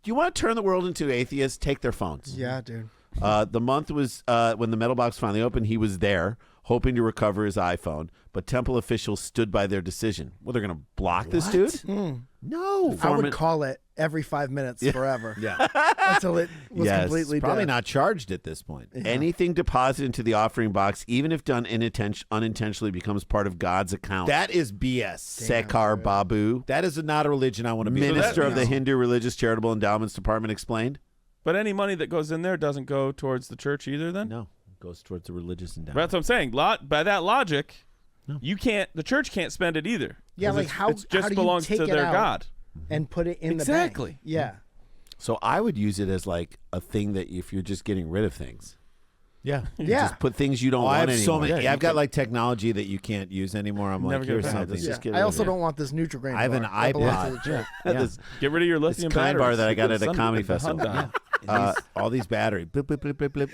Do you want to turn the world into atheists? Take their phones. Yeah, dude. The month was when the metal box finally opened. He was there, hoping to recover his iPhone, but temple officials stood by their decision. Well, they're going to block this dude? No. I would call it every 5 minutes forever. Yeah. Until it was Yes, completely Probably dead. not charged at this point. Anything deposited into the offering box, even if done unintentionally, becomes part of God's account. That is BS. Sekar Babu, That is not a religion I want to be. minister of the no. Hindu Religious Charitable Endowments Department, explained. But any money that goes in there doesn't go towards the church either. Then No, it goes towards the religious endowment. that's what I'm saying. By that logic, you can't. The church can't spend it either. Yeah, 'Cause like it's- how it just how do belongs you take to it their out God. and put it in Exactly. the bank? Yeah. So I would use it as like a thing that if you're just getting rid of things, Yeah. Yeah. just put things you don't Oh, I want have so anymore. many. Yeah, I've you got can- like technology that you can't use anymore. I'm Never like, get here's back. something. Let's just get I rid of also it. don't want this Nutri-Grain I have an bar. That belongs to the iPod. church. This Get rid of your lithium kind batteries. bar that I got at a Sun- comedy the festival. Hyundai. All these battery. Blip, blip, blip, blip, blip.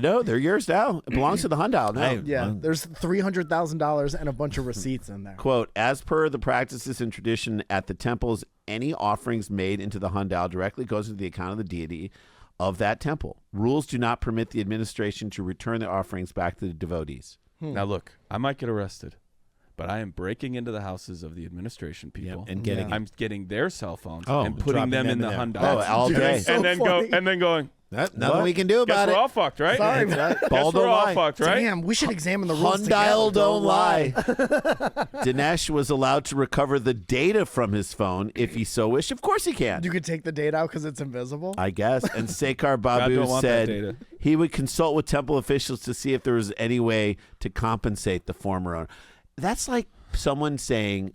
No, they're yours now. It belongs to the Hyundai now. Hey, Yeah, Well- there's $300,000 and a bunch of receipts in there. Quote, as per the practices and tradition at the temples, any offerings made into the Hyundai directly goes into the account of the deity of that temple. Rules do not permit the administration to return the offerings back to the devotees. Now look, I might get arrested, but I am breaking into the houses of the administration people and getting Yeah. I'm getting their cell phones Oh, and putting dropping them in them the in there. Hyundai. all day. so and then funny. going. Nothing What? we can do Guess about we're it. all fucked, right? Sorry, Guess Ball we're don't all lie. fucked, right? Damn, we should examine the rules Hyundai together. don't lie. Dinesh was allowed to recover the data from his phone if he so wished. Of course he can. You could take the data out because it's invisible. I guess. And Sekar God Babu don't want that said data. he would consult with temple officials to see if there was any way to compensate the former owner. That's like someone saying,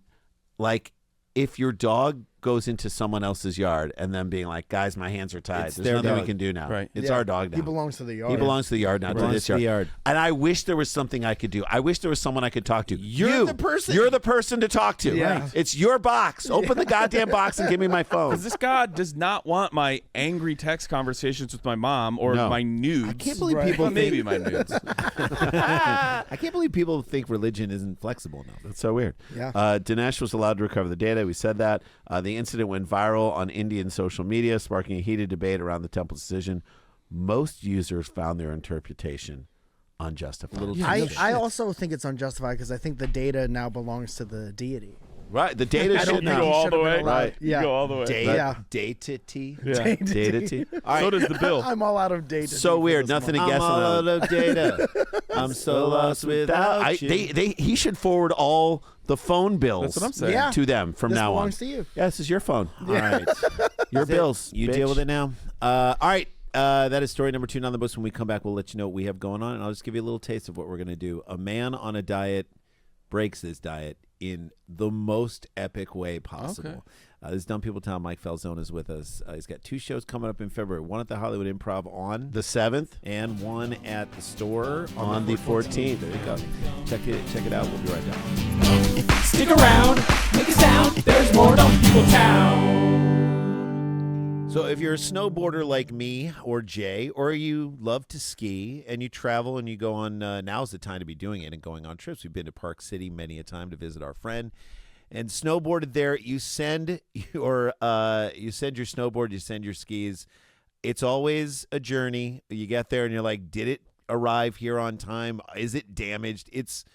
like, if your dog goes into someone else's yard and then being like, guys, my hands are tied. It's There's their nothing we dog. can do now. Right. It's Yeah, our dog now. He belongs to the yard. He belongs to the yard now, to Belongs this to the yard. yard. And I wish there was something I could do. I wish there was someone I could talk to. You're the person. You're the person to talk to. Yeah. Right. It's your box. Open the goddamn box and give me my phone. Because this God does not want my angry text conversations with my mom or No. my nudes. I can't believe Right. people Well, maybe think. my nudes. I can't believe people think religion isn't flexible enough. That's so weird. Yeah. Dinesh was allowed to recover the data. We said that. The incident went viral on Indian social media, sparking a heated debate around the temple's decision. Most users found their interpretation unjustified. I also think it's unjustified because I think the data now belongs to the deity. Right. The data I don't should think You not. go he all should the have been way. allowed. Right. Yeah. You go all the way. Yeah. Data-ty. Yeah. Data T. So does the bill. I'm all out of data. So weird. Nothing to guess I'm all on. out of data. I'm so lost without you. He should forward all the phone bills That's what I'm saying. Yeah. to them from This now on. belongs to you. Yeah, this is your phone. All right. Your bills. You bitch. deal with it now. All right. That is story number 2 on the books. When we come back, we'll let you know what we have going on, and I'll just give you a little taste of what we're going to do. A man on a diet breaks his diet in the most epic way possible. Okay. This is Dumb People Town. Mike Falzone is with us. He's got 2 shows coming up in February. One at the Hollywood Improv on The 7th. and one at the store On the 14th. There you go. Check it out. We'll be right back. Stick around, make a sound. There's more Dumb People Town. So if you're a snowboarder like me or Jay, or you love to ski and you travel and you go on, now's the time to be doing it and going on trips. We've been to Park City many a time to visit our friend and snowboarded there. You send your snowboard, you send your skis. It's always a journey. You get there and you're like, did it arrive here on time? Is it damaged? It's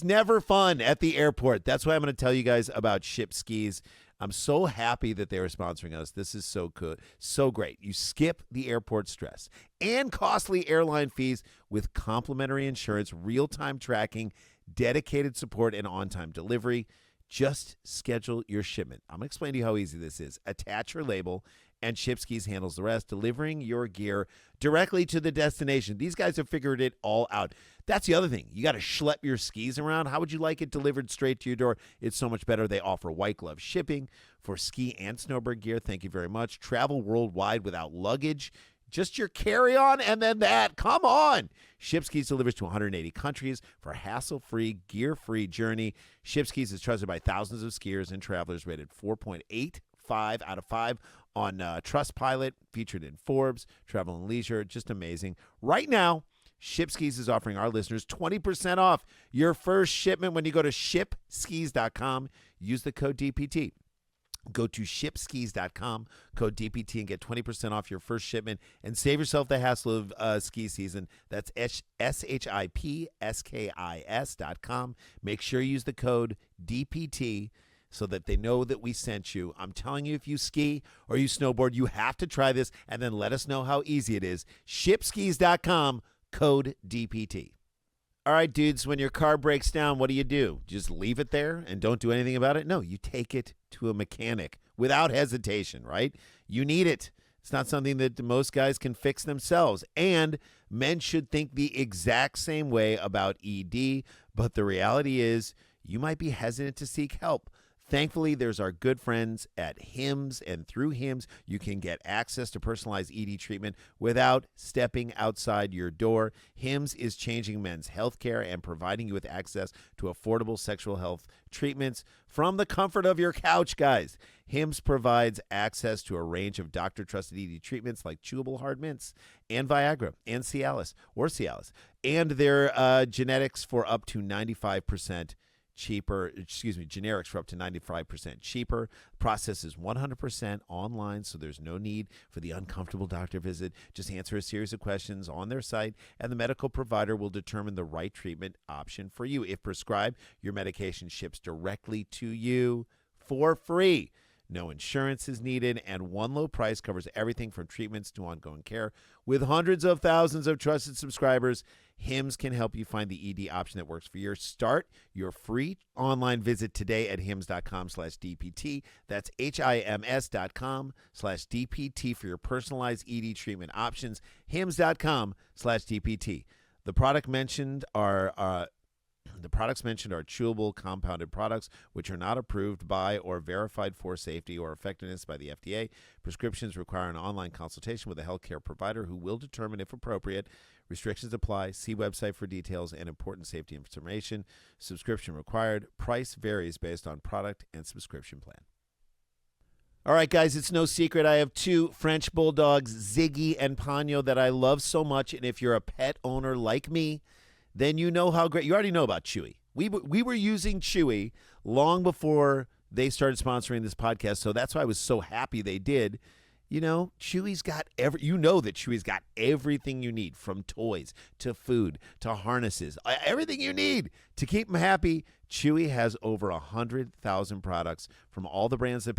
never fun at the airport. That's why I'm going to tell you guys about Ship Skis. I'm so happy that they are sponsoring us. This is so good, so great. You skip the airport stress and costly airline fees with complimentary insurance, real-time tracking, dedicated support, and on-time delivery. Just schedule your shipment. I'm going to explain to you how easy this is. Attach your label, and Ship Skis handles the rest, delivering your gear directly to the destination. These guys have figured it all out. That's the other thing. You got to schlep your skis around. How would you like it delivered straight to your door? It's so much better. They offer white glove shipping for ski and snowboard gear. Thank you very much. Travel worldwide without luggage. Just your carry-on and then that. Come on. Ship Skis delivers to 180 countries for a hassle-free, gear-free journey. Ship Skis is trusted by thousands of skiers and travelers, rated 4.85 out of 5 on Trustpilot, featured in Forbes, Travel and Leisure. Just amazing. Right now, Ship Skis is offering our listeners 20% off your first shipment when you go to shipskis.com. Use the code DPT. Go to shipskis.com, code DPT, and get 20% off your first shipment and save yourself the hassle of ski season. That's shipskis.com. Make sure you use the code DPT so that they know that we sent you. I'm telling you, if you ski or you snowboard, you have to try this and then let us know how easy it is. Shipskis.com, code DPT. All right, dudes, when your car breaks down, what do? Just leave it there and don't do anything about it? No, you take it to a mechanic without hesitation, right? You need it. It's not something that most guys can fix themselves. And men should think the exact same way about ED, but the reality is you might be hesitant to seek help. Thankfully, there's our good friends at Hims, and through Hims, you can get access to personalized ED treatment without stepping outside your door. Hims is changing men's healthcare and providing you with access to affordable sexual health treatments from the comfort of your couch, guys. Hims provides access to a range of doctor-trusted ED treatments like chewable hard mints and Viagra and Cialis, and their genetics for up to 95% cheaper, generics for up to 95% cheaper. Process is 100% online, so there's no need for the uncomfortable doctor visit. Just answer a series of questions on their site, and the medical provider will determine the right treatment option for you. If prescribed, your medication ships directly to you for free. No insurance is needed, and one low price covers everything from treatments to ongoing care. With hundreds of thousands of trusted subscribers, Hims can help you find the ED option that works for you. Start your free online visit today at hims.com/DPT. That's HIMS.com/DPT for your personalized ED treatment options. Hims.com/DPT. The products mentioned are chewable compounded products which are not approved by or verified for safety or effectiveness by the FDA. Prescriptions require an online consultation with a healthcare provider who will determine if appropriate. Restrictions apply. See website for details and important safety information. Subscription required. Price varies based on product and subscription plan. All right, guys, it's no secret I have two French bulldogs, Ziggy and Ponyo, that I love so much. And if you're a pet owner like me, then you know how great. You already know about Chewy. We were using Chewy long before they started sponsoring this podcast, so that's why I was so happy they did. You know, Chewy's got that Chewy's got everything you need, from toys to food to harnesses, everything you need to keep them happy. Chewy has over 100,000 products from all the brands that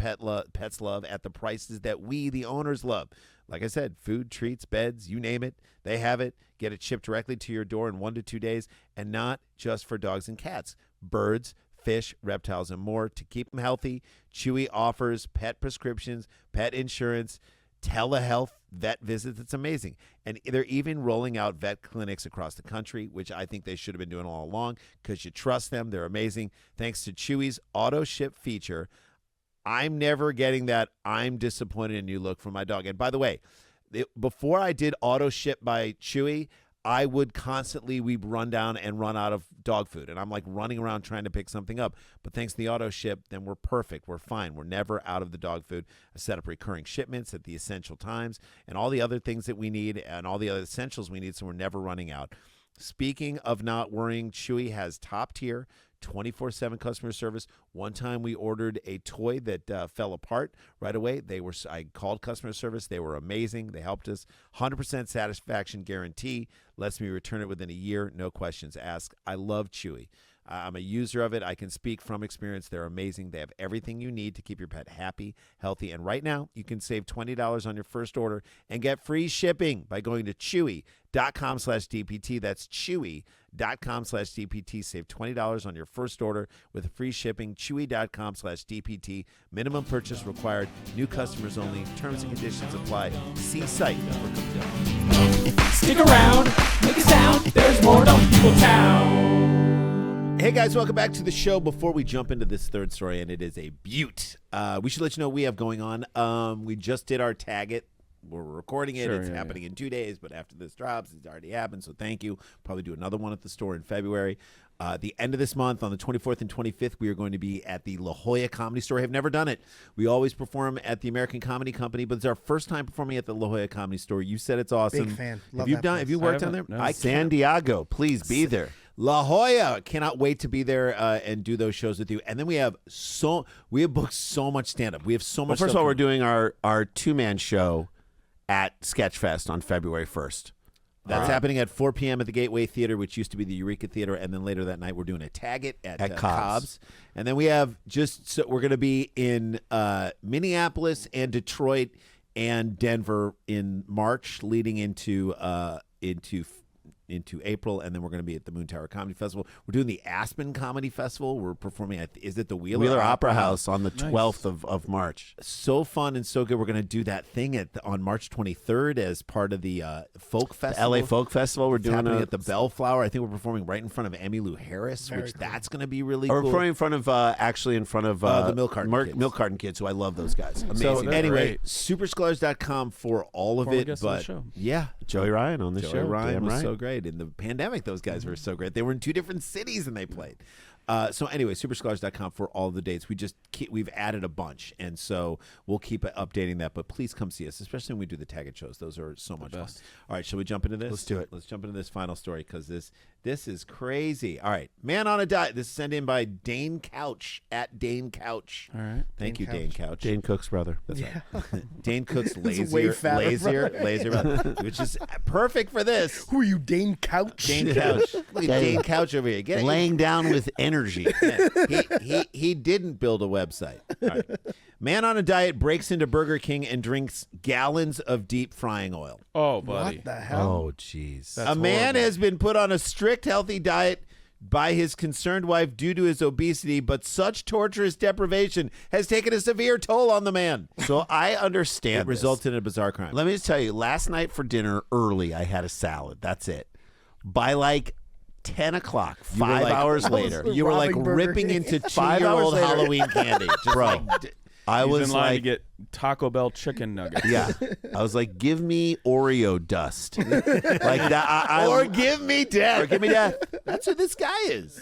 pets love at the prices that we, the owners, love. Like I said, food, treats, beds, you name it, they have it. Get it shipped directly to your door in 1 to 2 days, and not just for dogs and cats. Birds, fish, reptiles, and more. To keep them healthy, Chewy offers pet prescriptions, pet insurance, telehealth, vet visits. It's amazing. And they're even rolling out vet clinics across the country, which I think they should have been doing all along because you trust them. They're amazing. Thanks to Chewy's auto ship feature, I'm never getting that I'm disappointed in you look from my dog. And by the way, before I did auto ship by Chewy, I would constantly, we'd run down and run out of dog food. And I'm like running around trying to pick something up. But thanks to the auto ship, then we're perfect. We're fine. We're never out of the dog food. I set up recurring shipments at the essential times and all the other things that we need and all the other essentials we need, so we're never running out. Speaking of not worrying, Chewy has top tier 24/7 customer service. One time we ordered a toy that fell apart right away. I called customer service. They were amazing. They helped us. 100% satisfaction guarantee. Lets me return it within a year. No questions asked. I love Chewy. I'm a user of it. I can speak from experience. They're amazing. They have everything you need to keep your pet happy, healthy. And right now, you can save $20 on your first order and get free shipping by going to chewy.com/DPT. That's chewy.com/DPT. Save $20 on your first order with free shipping. Chewy.com/DPT. Minimum purchase required. New customers only. Terms and conditions apply. See site for complete. Stick around, make a sound. There's more Dumb People Town. Hey guys, welcome back to the show. Before we jump into this third story, and it is a beaut, we should let you know what we have going on. We just did our Tag It. We're recording it. It's happening in 2 days, but after this drops, it's already happened, so thank you. Probably do another one at the store in February. The end of this month, on the 24th and 25th, we are going to be at the La Jolla Comedy Store. Have never done it. We always perform at the American Comedy Company, but it's our first time performing at the La Jolla Comedy Store. You said it's awesome. Big fan. Have you done? Have you worked down there? No. San Diego, please be there. La Jolla. Cannot wait to be there and do those shows with you. And then we have booked so much stand-up. We have so much. Well, first stuff of all, we're doing our two-man show at Sketchfest on February 1st. That's happening at 4 p.m. at the Gateway Theater, which used to be the Eureka Theater. And then later that night, we're doing a Tag It at Cobb's. And then we have we're going to be in Minneapolis and Detroit and Denver in March, leading into April, and then we're going to be at the Moon Tower Comedy Festival. We're doing the Aspen Comedy Festival. We're performing at, is it the Wheeler Opera House on the 12th of March. So fun and so good. We're going to do that thing on March 23rd as part of the Folk Festival. The LA Folk Festival. We're doing it at the Bellflower. I think we're performing right in front of Emmylou Harris, that's going to be really cool. We're performing in front of the Milk Carton Kids. Milk Carton Kids, who I love those guys. So Amazing. anyway, supersklars.com for all of it. But yeah, Joey Ryan on the show. Joey Ryan was right. so great. In the pandemic, those guys were so great. They were in 2 different cities and they played. So anyway, superscholars.com for all the dates. We've added a bunch, and so we'll keep updating that. But please come see us, especially when we do the Tag It shows. Those are so much fun. All right, shall we jump into this? Let's do it. Let's jump into this final story because this is crazy. All right, man on a diet. This is sent in by Dane Couch at Dane Couch. All right, thank you, Dane Couch. Dane Cook's brother. That's right. Dane Cook's way fatter lazier, brother, which is perfect for this. Who are you, Dane Couch? Dane Couch. Look at Dane Couch over here. Get it? Laying down with energy. He didn't build a website. All right. Man on a diet breaks into Burger King and drinks gallons of deep frying oil. Oh, buddy. What the hell? Oh, jeez. A man has been put on a strict healthy diet by his concerned wife due to his obesity, but such torturous deprivation has taken a severe toll on the man. So I understand It resulted in a bizarre crime. Let me just tell you, last night for dinner early, I had a salad. That's it. By like 10 o'clock, 5 hours later. You were like ripping into 2-year-old Halloween candy. Just Bro, I He's was in line like, to get Taco Bell chicken nuggets. yeah. I was like, give me Oreo dust. Like that. or give me death. Or give me death. That's who this guy is.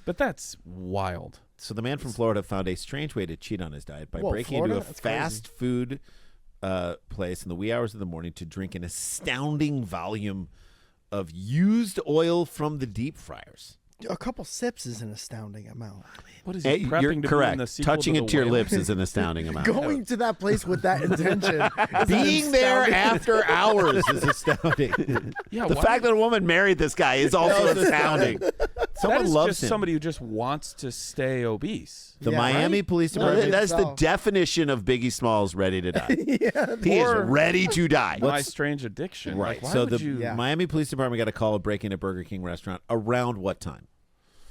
But that's wild. So the man from Florida found a strange way to cheat on his diet by breaking Florida? into a That's fast food place in the wee hours of the morning to drink an astounding volume of used oil from the deep fryers. A couple sips is an astounding amount. What is he You're prepping to correct. be in the sequel Touching to it to your The lips Whale? is an astounding amount. Going to that place with that intention. Being there after hours is astounding. Yeah, The why- fact that a woman married this guy is also astounding. that is loves just him. somebody who just wants to stay obese. The Yeah, Miami right? Police No, Department. That's the himself. definition of Biggie Smalls ready to die. Yeah. He is Or- ready to die. My strange addiction. Right. Like, why So would the you? Yeah. Miami Police Department got a call of breaking a Burger King restaurant around what time?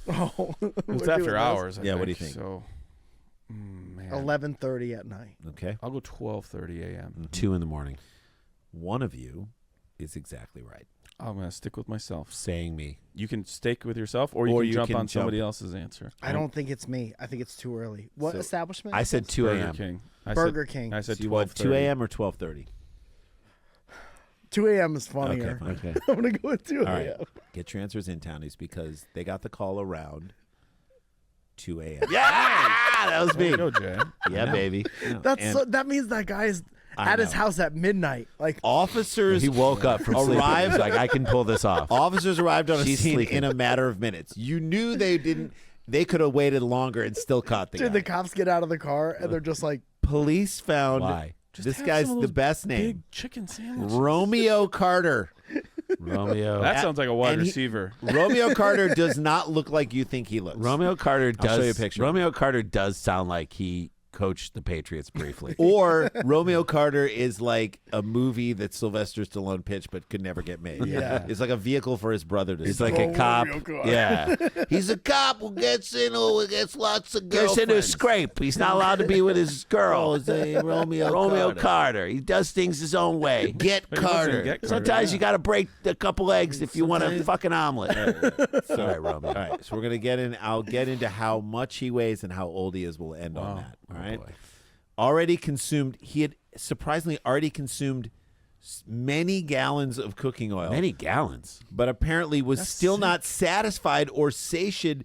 Oh, It's after hours. I Yeah, what do you think? So, man, 11:30 at night. Okay. I'll go 12:30 a.m. 2 in the morning. One of you is exactly right. I'm gonna stick with myself. Saying me. You can stick with yourself, or you Or can you jump can on somebody jump. else's answer. I don't think it's me. I think it's too early. What So, establishment? I said 2 Burger a.m. King. Burger King. I said So you want 2 12:30. a.m. or 12:30? 2 a.m. is funnier. Okay, fine. Okay. I'm gonna go with 2 All a.m. right. Get your answers in, Townies, because they got the call around 2 a.m. Yeah, that was me. Go, Jay. Yeah, baby. That means that guy's at his house at midnight. Like Officers He woke up from sleep. arrived. He's like, I can pull this off. Officers arrived on a She's scene sleeping. in a matter of minutes. You knew they didn't. They could have waited longer and still caught the dude, guy. the cops get out of the car and they're just like, Police found Why? this Have guy's some of the those best name, Big chicken sandwich. Romeo Carter. Romeo. That sounds like a wide and he- receiver. Romeo Carter does not look like you think he looks. Romeo Carter does. I'll show you a picture. Romeo Carter does sound like he coached the Patriots briefly. Or Romeo Carter is like a movie that Sylvester Stallone pitched but could never get made. Yeah. It's like a vehicle for his brother to He's star. like a cop. Yeah. He's a cop who gets in who gets lots of Gets girlfriends. into a scrape. He's not allowed to be with his girl. Oh, it's a Romeo Romeo Carter. Carter. He does things his own way. Get But he doesn't Carter. get Carter, Sometimes yeah. you got to break a couple eggs if you want a fucking omelet. All right, Romeo. All right, so we're gonna get in. I'll get into how much he weighs and how old he is. We'll end on that. All right. boy. Already consumed. He had surprisingly already consumed many gallons of cooking oil. Many gallons. But apparently was still not satisfied or sated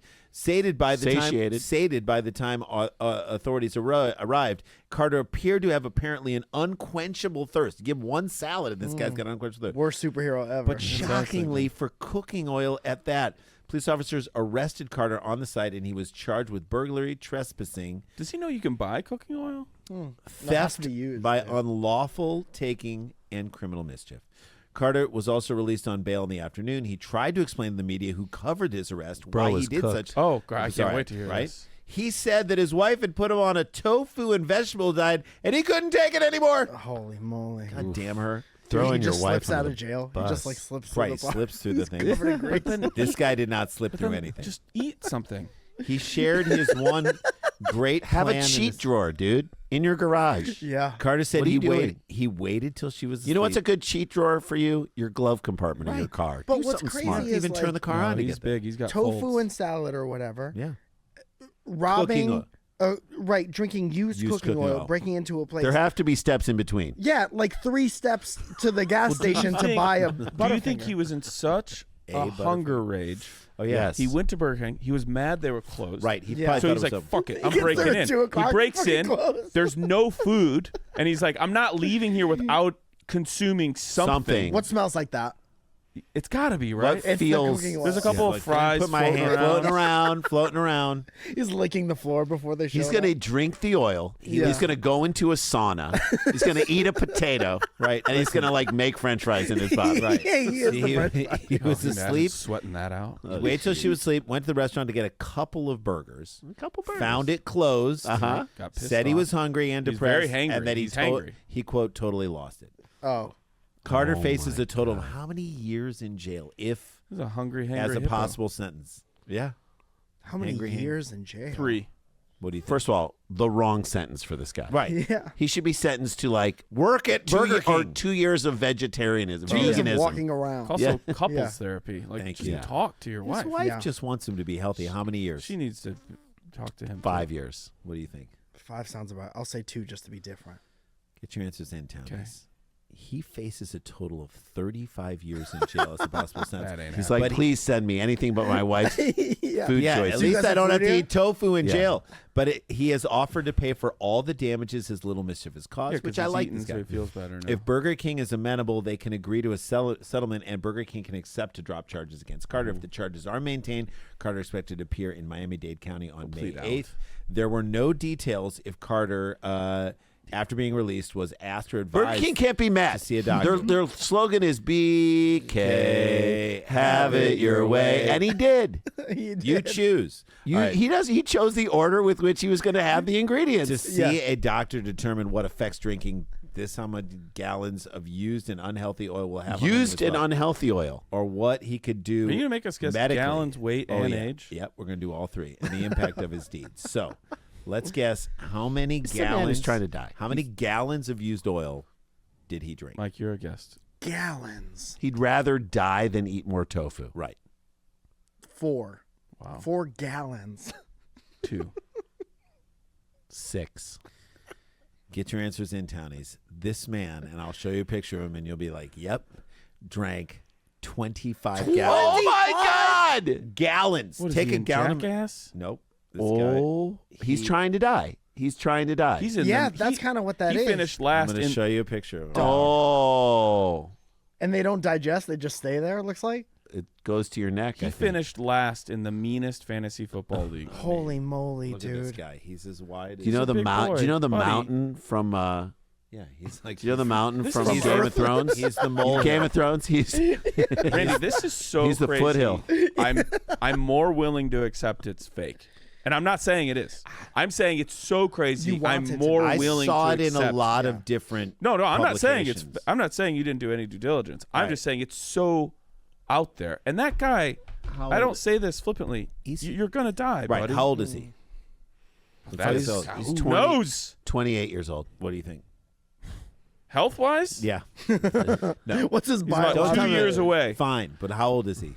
by the time authorities arrived. Carter appeared to have apparently an unquenchable thirst. Give one salad and this guy's got an unquenchable thirst. worst superhero ever. But shockingly, for cooking oil at that, police officers arrested Carter on the site and he was charged with burglary, trespassing, Does he know you can buy cooking oil? That has to theft be used, by yeah. unlawful taking, and criminal mischief. Carter was also released on bail in the afternoon. He tried to explain to the media who covered his arrest Bro why he was did cooked. such. Oh, God, I I'm can't sorry, wait to hear right? this. He said that his wife had put him on a tofu and vegetable diet, and he couldn't take it anymore. Holy moly. God damn her! Throwing he your just wife slips under out the of jail. bus. He just like slips Right, through the bar. slips through the thing. Covered in grease. This guy did not slip But through then anything. just eat something. He shared his one great Have plan a in cheat his- drawer, dude, in your garage. Yeah. Carter said What are he you doing? waited. He waited till she was. You know what's a asleep. good cheat drawer for you? Your glove compartment of your Right. car. But Do what's something crazy smart. is Even turn like the car on. to He's get there. big. He's got Tofu folds. and salad or whatever. Yeah. Robbing. Cooking Right, drinking used cooking oil, breaking into a place. There have to be steps in between. Yeah, like 3 steps to the gas station to buy a Do you Butterfinger. think he was in such a hunger rage? Oh yeah. Yes. He went to Burger King. He was mad they were closed. Right. He Yeah. probably So thought he's it like, was a- fuck it, I'm gets breaking there at in. 2 He o'clock, breaks fucking in. closed. There's no food. And he's like, I'm not leaving here without consuming something. What smells like that? It's got to be, right? It's the feels- cooking oil. There's a couple of fries Put my hand floating around. He's licking the floor before they show He's up. going to drink the oil. Yeah. He's going to go into a sauna. He's going to eat a potato. Right. And he's going to like make french fries in his body. Right. Yeah, he is the He, French he, fry. he was Imagine asleep. sweating that out. Wait till she was asleep. Went to the restaurant to get a couple of burgers. A couple burgers. Found it closed. Uh-huh. Got pissed Said he off. was hungry and He's depressed. very hangry. And that He's hangry. he quote totally lost it. Oh. Carter Oh faces my a total of how many years in jail, if He's a hungry, hangry as a hippo. possible sentence? Yeah. How many Angry hand. years in jail? 3. What do you think? First of all, the wrong sentence for this guy. right. Yeah. He should be sentenced to like Work at 2 Burger or King. 2 years of vegetarianism. 2 years of veganism. walking around. Also, Yeah. couples Yeah. therapy. Like, Thank just you. talk to your His wife. wife Yeah. just wants him to be healthy. How many years? She needs to talk to him. 5 years. What do you think? 5 sounds about. I'll say 2 just to be different. Get your answers in, Townies. Okay. He faces a total of 35 years in jail as a possible sentence. That ain't He's happening. like, please send me anything but my wife's Yeah. food Yeah, choices. at you least guys I have don't have food to here? eat tofu in Yeah. jail. But he has offered to pay for all the damages his little mischief has caused, Yeah, 'cause which I he's like eating, this so guy. he feels better now. If Burger King is amenable, they can agree to a settlement, and Burger King can accept to drop charges against Carter. If the charges are maintained, Carter is expected to appear in Miami-Dade County on Complete May out. 8th. There were no details if Carter, after being released, was asked or advised. Burger King can't be mad. to see a doctor. Their slogan is BK, have it your way. And he did. He did. You choose. All right. He chose the order with which he was going to have the ingredients. To see a doctor determine what affects drinking this how much gallons of used and unhealthy oil will have on him Used as and well, unhealthy oil. or what he could do. Are you gonna make us guess medically. gallons, weight, Oh, and yeah. age? Yep, we're going to do all three and the impact of his deeds. So let's guess how many This man gallons is trying to die. How many gallons of used oil did he drink? Mike, you're a guest. Gallons. He'd rather die than eat more tofu. Right. 4. Wow. 4 gallons. 2. 6. Get your answers in, townies. This man, and I'll show you a picture of him, and you'll be like, "Yep, drank 25 gallons." Oh my God! Gallons. What is Take he, a gallon. jackass? Nope. This Oh, he's trying to die. He's trying to die. He's in Yeah, the, that's kind of what that he is. finished I'm last going to in. show you a picture of him. Oh, And they don't digest; they just stay there. It looks like. it goes to your neck. I He think. finished last in the meanest fantasy football league. Holy moly, Look at this dude! guy. He's as wide as Do you know the big mount? boy, Do you know the buddy. mountain from? Yeah, he's like. Do you know the mountain This from is Game Earth. of Thrones? He's the mole. Game of Thrones. He's Randy, this is so He's the crazy. foothill. I'm more willing to accept it's fake. And I'm not saying it is. I'm saying it's so crazy. You want I'm it to more I willing saw to it in a accept. lot of different. No, I'm not saying it's. publications. I'm not saying you didn't do any due diligence. I'm Right. just saying it's so out there. And that guy, I don't say this flippantly. You're gonna die, Right. buddy. How old is he? That is, He's who 20. knows? 28 years old. What do you think? Health wise, Yeah. What's his he's about bio? 2 years away. Fine, but how old is he?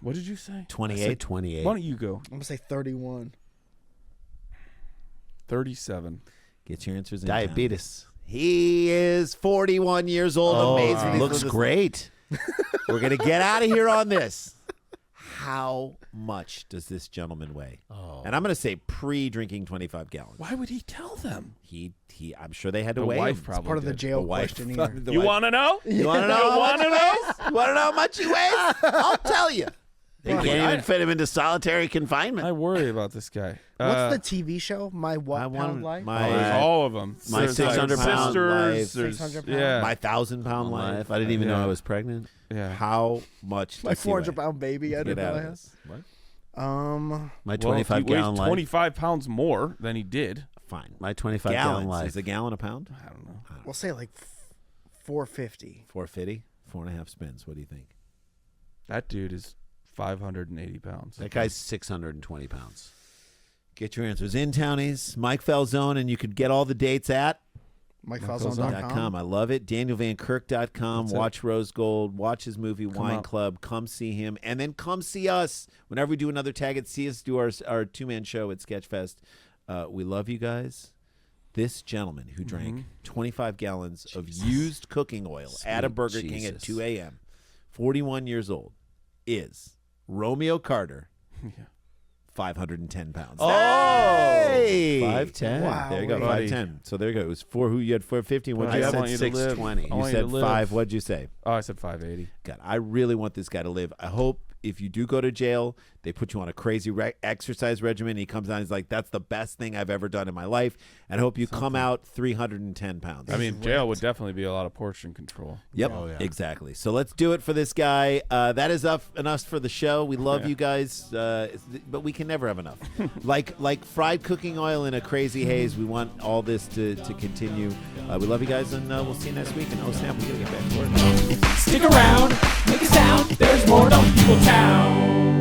What did you say? I said 28. 28. Why don't you go? I'm gonna say 31. 37. Get your answers in. Diabetes. He is 41 years old. Amazing. Looks great. We're going to get out of here on this. How much does this gentleman weigh? And I'm going to say pre-drinking 25 gallons. Why would he tell them? He I'm sure they had to The weigh wife him. probably Part of the did. jail The wife. questionnaire. The You wife. want to know? You want to know? You want to know? You want to know how much he weighs? I'll tell you. They can't even fit him into solitary confignment. I worry about this guy. What's the TV show? My I what want pound life? my There's all of them. My There's 600 like pound sisters. life. There's 600 pound. yeah, my 1,000-pound life. I didn't even know Yeah. I was pregnant. yeah. How much? My does he weigh? 400-pound baby. I Get didn't out know I of had. this. What? My Well, if 25 he weighs gallon life. 25 pounds more than he did. Fine. My 25 gallon Gallons. life. Is a gallon a pound? I don't know. We'll say like 450. 450? 4.5 spins. What do you think? That dude is 580 pounds. That guy's 620 pounds. Get your answers in, townies. Mike Falzone, and you could get all the dates at MikeFalzone.com. I love it. DanielVanKirk.com. That's it. Watch Rose Gold. Watch his movie Wine up. Club. Come see him. And then come see us. Whenever we do another tag it, see us do our two-man show at Sketchfest. We love you guys. This gentleman who drank 25 gallons of used cooking oil at a Sweet Burger King at Jesus. 2 a.m., 41 years old, is Romeo Carter, 510 pounds. Oh! Hey! 5'10". Wow. There you go, Buddy. 5'10". So there you go. It was four. Who you had 450. What Buddy, you I said? want you to live. 620. I You want you said to live. 5. What'd you say? Oh, I said 580. God, I really want this guy to live. I hope if you do go to jail, they put you on a crazy exercise regimen. And he comes out, he's like, "That's the best thing I've ever done in my life." And I hope you come out 310 pounds. I mean, jail would definitely be a lot of portion control. Yep, exactly. So let's do it for this guy. That is enough for the show. We love you guys, but we can never have enough. like fried cooking oil in a crazy haze. We want all this to continue. We love you guys, and we'll see you next week. And oh snap, we gotta get back to work. Stick around, make a sound. There's more Dumb People Town.